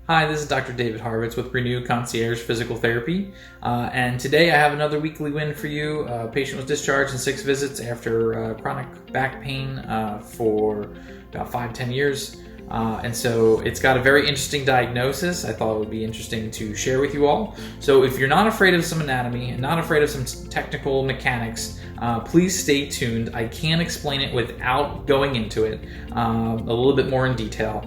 Hi, this is Dr. David Harvitz with Renew Concierge Physical Therapy, and today I have another weekly win for you. A patient was discharged in 6 visits after chronic back pain for about 5-10 years, and so it's got a very interesting diagnosis. I thought it would be interesting to share with you all. So if you're not afraid of some anatomy and not afraid of some technical mechanics, please stay tuned. I can explain it without going into it a little bit more in detail.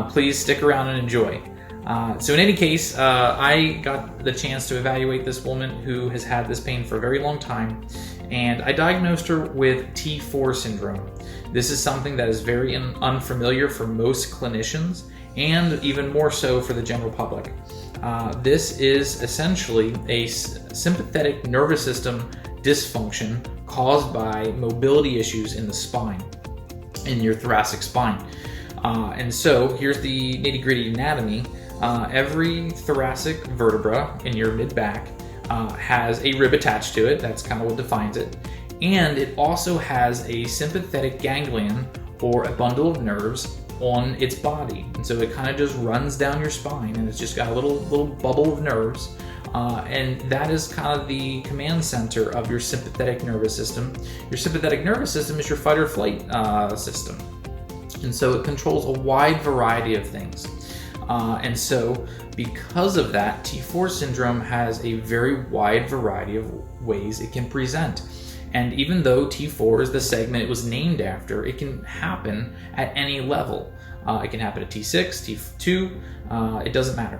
Please stick around and enjoy. So in any case, I got the chance to evaluate this woman who has had this pain for a very long time, and I diagnosed her with T4 syndrome. This is something that is very unfamiliar for most clinicians, and even more so for the general public. This is essentially a sympathetic nervous system dysfunction caused by mobility issues in the spine, in your thoracic spine. And so here's the nitty-gritty anatomy. Every thoracic vertebra in your mid-back has a rib attached to it. That's kind of what defines it. And it also has a sympathetic ganglion, or a bundle of nerves, on its body. And so it kind of just runs down your spine, and it's just got a little bubble of nerves. And that is kind of the command center of your sympathetic nervous system. Your sympathetic nervous system is your fight or flight system. And so it controls a wide variety of things. And so because of that, T4 syndrome has a very wide variety of ways it can present. And even though T4 is the segment it was named after, it can happen at any level. It can happen at T6, T2, it doesn't matter.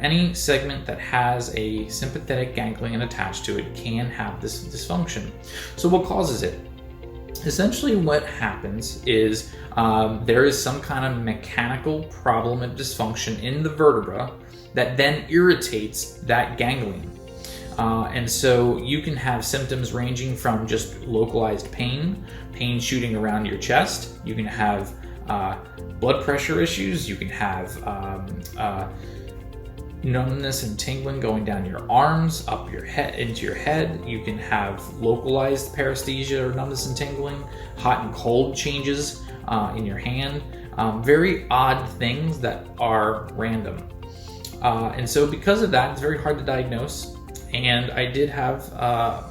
Any segment that has a sympathetic ganglion attached to it can have this dysfunction. So what causes it? Essentially what happens is there is some kind of mechanical problem and dysfunction in the vertebra that then irritates that ganglion. And so you can have symptoms ranging from just localized pain shooting around your chest. You can have blood pressure issues. You can have numbness and tingling going down your arms, up your head, into your head. You can have localized paresthesia or numbness and tingling, hot and cold changes in your hand, very odd things that are random. And so because of that, it's very hard to diagnose. And I did have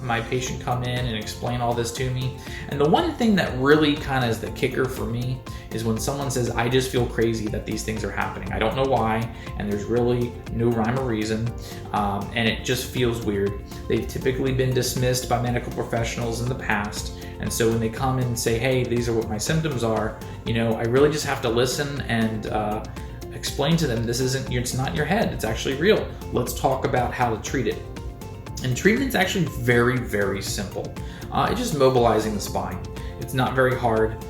my patient come in and explain all this to me. And the one thing that really kind of is the kicker for me is when someone says, I just feel crazy that these things are happening. I don't know why, and there's really no rhyme or reason, and it just feels weird. They've typically been dismissed by medical professionals in the past, and so when they come in and say, hey, these are what my symptoms are, I really just have to listen and explain to them, it's not your head, it's actually real. Let's talk about how to treat it. And treatment's actually very, very simple. It's just mobilizing the spine. It's not very hard.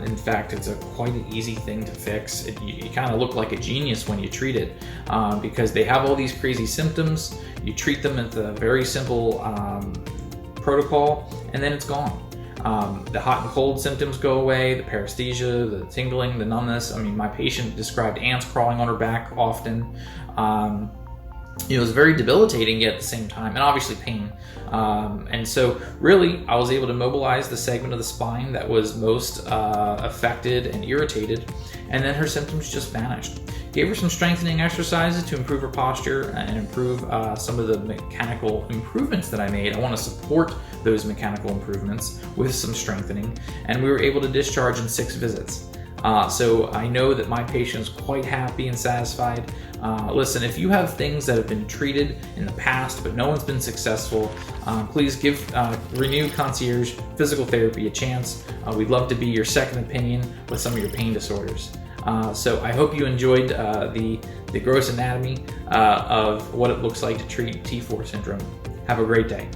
In fact, it's quite an easy thing to fix. You kind of look like a genius when you treat it because they have all these crazy symptoms. You treat them with a very simple protocol, and then it's gone. The hot and cold symptoms go away, the paresthesia, the tingling, the numbness. I mean, my patient described ants crawling on her back often. It was very debilitating yet at the same time, and obviously pain. And so really, I was able to mobilize the segment of the spine that was most affected and irritated, and then her symptoms just vanished. Gave her some strengthening exercises to improve her posture and improve some of the mechanical improvements that I made. I want to support those mechanical improvements with some strengthening, and we were able to discharge in 6 visits. So I know that my patient is quite happy and satisfied. Listen, if you have things that have been treated in the past but no one's been successful, please give Renew Concierge Physical Therapy a chance. We'd love to be your second opinion with some of your pain disorders. So I hope you enjoyed the gross anatomy of what it looks like to treat T4 syndrome. Have a great day.